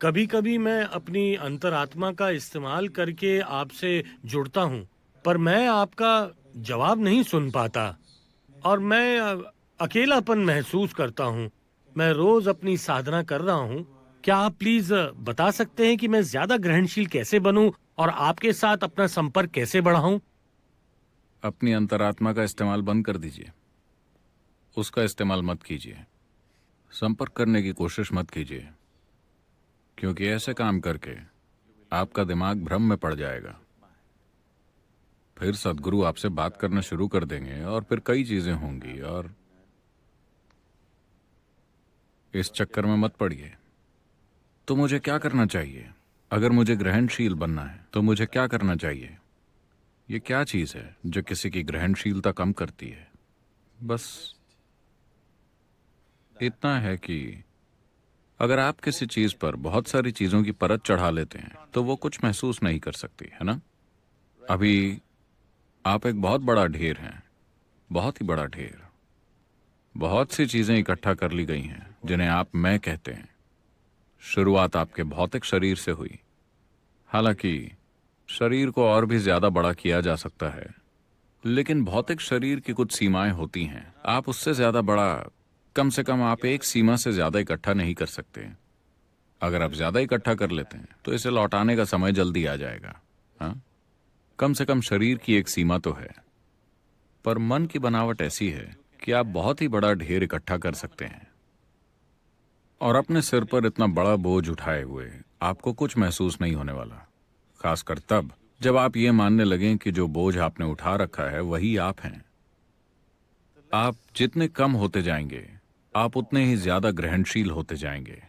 कभी कभी मैं अपनी अंतरात्मा का इस्तेमाल करके आपसे जुड़ता हूँ, पर मैं आपका जवाब नहीं सुन पाता और मैं अकेलापन महसूस करता हूँ। मैं रोज अपनी साधना कर रहा हूँ। क्या आप प्लीज बता सकते हैं कि मैं ज्यादा ग्रहणशील कैसे बनूं और आपके साथ अपना संपर्क कैसे बढ़ाऊं? अपनी अंतरात्मा का इस्तेमाल बंद कर दीजिए। उसका इस्तेमाल मत कीजिए। संपर्क करने की कोशिश मत कीजिए, क्योंकि ऐसे काम करके आपका दिमाग भ्रम में पड़ जाएगा। फिर सदगुरु आपसे बात करना शुरू कर देंगे और फिर कई चीजें होंगी, और इस चक्कर में मत पड़िए। तो मुझे क्या करना चाहिए? अगर मुझे ग्रहणशील बनना है तो मुझे क्या करना चाहिए? ये क्या चीज है जो किसी की ग्रहणशीलता कम करती है? बस इतना है कि अगर आप किसी चीज पर बहुत सारी चीजों की परत चढ़ा लेते हैं तो वो कुछ महसूस नहीं कर सकती, है ना? अभी आप एक बहुत बड़ा ढेर हैं, बहुत ही बड़ा ढेर। बहुत सी चीजें इकट्ठा कर ली गई हैं जिन्हें आप मैं कहते हैं। शुरुआत आपके भौतिक शरीर से हुई। हालांकि शरीर को और भी ज्यादा बड़ा किया जा सकता है, लेकिन भौतिक शरीर की कुछ सीमाएं होती हैं। आप उससे ज्यादा बड़ा, कम से कम आप एक सीमा से ज्यादा इकट्ठा नहीं कर सकते। अगर आप ज्यादा इकट्ठा कर लेते हैं तो इसे लौटाने का समय जल्दी आ जाएगा। हाँ, कम से कम शरीर की एक सीमा तो है। पर मन की बनावट ऐसी है कि आप बहुत ही बड़ा ढेर इकट्ठा कर सकते हैं, और अपने सिर पर इतना बड़ा बोझ उठाए हुए आपको कुछ महसूस नहीं होने वाला। खासकर तब जब आप ये मानने लगें कि जो बोझ आपने उठा रखा है वही आप हैं। आप जितने कम होते जाएंगे, आप उतने ही ज्यादा ग्रहणशील होते जाएंगे।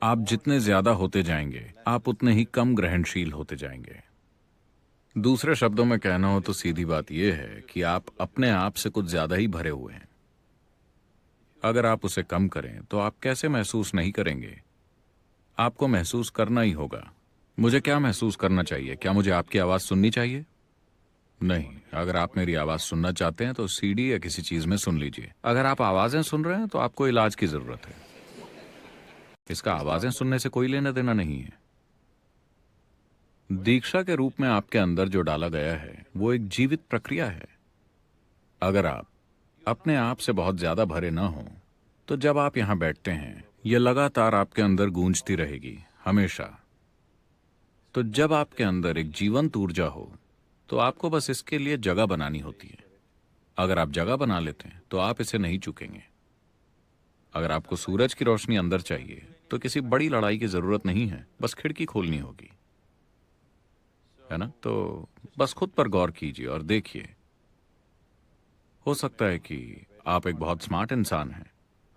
आप जितने ज्यादा होते जाएंगे, आप उतने ही कम ग्रहणशील होते जाएंगे। दूसरे शब्दों में कहना हो तो सीधी बात यह है कि आप अपने आप से कुछ ज्यादा ही भरे हुए हैं। अगर आप उसे कम करें तो आप कैसे महसूस नहीं करेंगे? आपको महसूस करना ही होगा। मुझे क्या महसूस करना चाहिए? क्या मुझे आपकी आवाज सुननी चाहिए? नहीं। अगर आप मेरी आवाज सुनना चाहते हैं तो सीडी या किसी चीज में सुन लीजिए। अगर आप आवाजें सुन रहे हैं तो आपको इलाज की जरूरत है। इसका आवाजें सुनने से कोई लेना देना नहीं है। दीक्षा के रूप में आपके अंदर जो डाला गया है वो एक जीवित प्रक्रिया है। अगर आप अपने आप से बहुत ज्यादा भरे ना हो तो जब आप यहां बैठते हैं यह लगातार आपके अंदर गूंजती रहेगी, हमेशा। तो जब आपके अंदर एक जीवंत ऊर्जा हो तो आपको बस इसके लिए जगह बनानी होती है। अगर आप जगह बना लेते हैं तो आप इसे नहीं चूकेंगे। अगर आपको सूरज की रोशनी अंदर चाहिए तो किसी बड़ी लड़ाई की जरूरत नहीं है, बस खिड़की खोलनी होगी, है ना? तो बस खुद पर गौर कीजिए और देखिए। हो सकता है कि आप एक बहुत स्मार्ट इंसान हैं,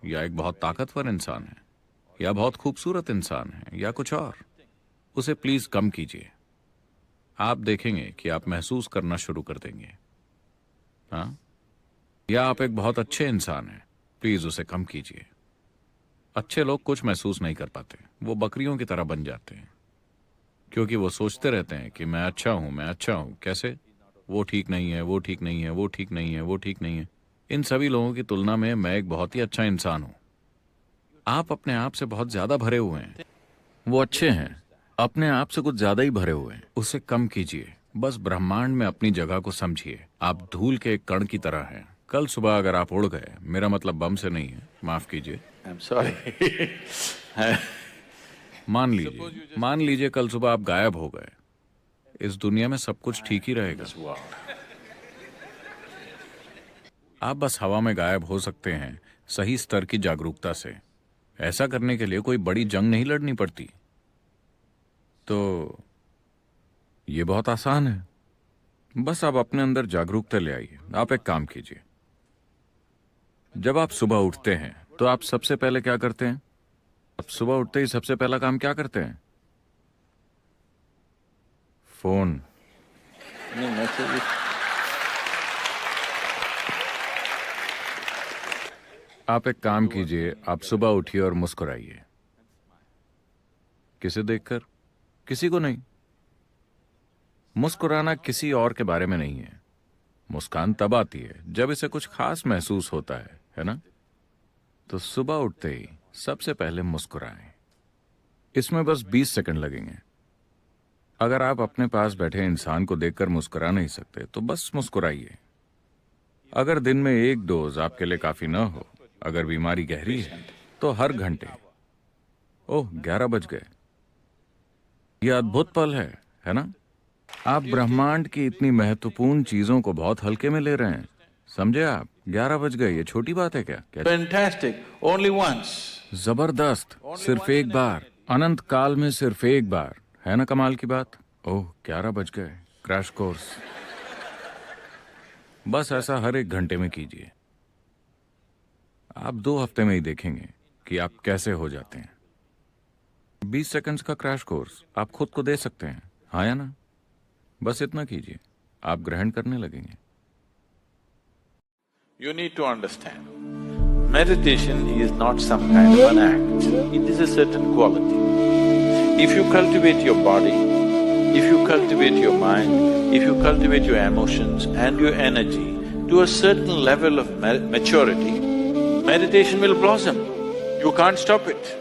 या एक बहुत ताकतवर इंसान हैं, या बहुत खूबसूरत इंसान हैं, या कुछ और। उसे प्लीज कम कीजिए। आप देखेंगे कि आप महसूस करना शुरू कर देंगे। हाँ? या आप एक बहुत अच्छे इंसान हैं, प्लीज उसे कम कीजिए। अच्छे लोग कुछ महसूस नहीं कर पाते, वो बकरियों की तरह बन जाते हैं, क्योंकि वो सोचते रहते हैं कि मैं अच्छा हूं, मैं अच्छा हूं। कैसे? वो ठीक नहीं है, वो ठीक नहीं है, वो ठीक नहीं है, वो ठीक नहीं है। इन सभी लोगों की तुलना में मैं एक बहुत ही अच्छा इंसान हूं। आप अपने आप से बहुत ज्यादा भरे हुए हैं। वो अच्छे हैं, अपने आप से कुछ ज्यादा ही भरे हुए हैं। उसे कम कीजिए। बस ब्रह्मांड में अपनी जगह को समझिए। आप धूल के एक कण की तरह हैं। कल सुबह अगर आप उड़ गए, मेरा मतलब बम से नहीं है, माफ कीजिए। I'm sorry. मान लीजिए कल सुबह आप गायब हो गए। इस दुनिया में सब कुछ ठीक ही रहेगा। This world. आप बस हवा में गायब हो सकते हैं, सही स्तर की जागरूकता से। ऐसा करने के लिए कोई बड़ी जंग नहीं लड़नी पड़ती। तो ये बहुत आसान है। बस आप अपने अंदर जागरूकता ले आइए। आप एक काम कीजिए। जब आप सुबह उठते हैं तो आप सबसे पहले क्या करते हैं? आप सुबह उठते ही सबसे पहला काम क्या करते हैं? फोन। Any messages? आप एक काम कीजिए, आप सुबह उठिए और मुस्कुराइए। किसे देखकर? किसी को नहीं। मुस्कुराना किसी और के बारे में नहीं है। मुस्कान तब आती है जब इसे कुछ खास महसूस होता है ना? तो सुबह उठते ही सबसे पहले मुस्कुराएं। इसमें बस 20 सेकंड लगेंगे। अगर आप अपने पास बैठे इंसान को देखकर मुस्कुरा नहीं सकते तो बस मुस्कुराइए। अगर दिन में 1 डोज आपके लिए काफी ना हो, अगर बीमारी गहरी है, तो हर घंटे। ओह, 11 बज गए। यह अद्भुत पल है ना? आप ब्रह्मांड की इतनी महत्वपूर्ण चीजों को बहुत हल्के में ले रहे हैं। समझे आप? 11 बज गए, ये छोटी बात है क्या? Fantastic. Only once. जबरदस्त, सिर्फ एक बार, अनंत काल में सिर्फ एक बार, है ना कमाल की बात? ओह, 11 बज गए। Crash course. बस ऐसा हर 1 घंटे में कीजिए। आप 2 हफ्ते में ही देखेंगे कि आप कैसे हो जाते हैं। 20 सेकंड्स का क्रैश कोर्स आप खुद को दे सकते हैं, हाँ या ना? बस इतना कीजिए, आप ग्रहण करने लगेंगे। You need to understand, meditation is not some kind of an act, it is a certain quality. If you cultivate your body, if you cultivate your mind, if you cultivate your emotions and your energy to a certain level of maturity, meditation will blossom. You can't stop it.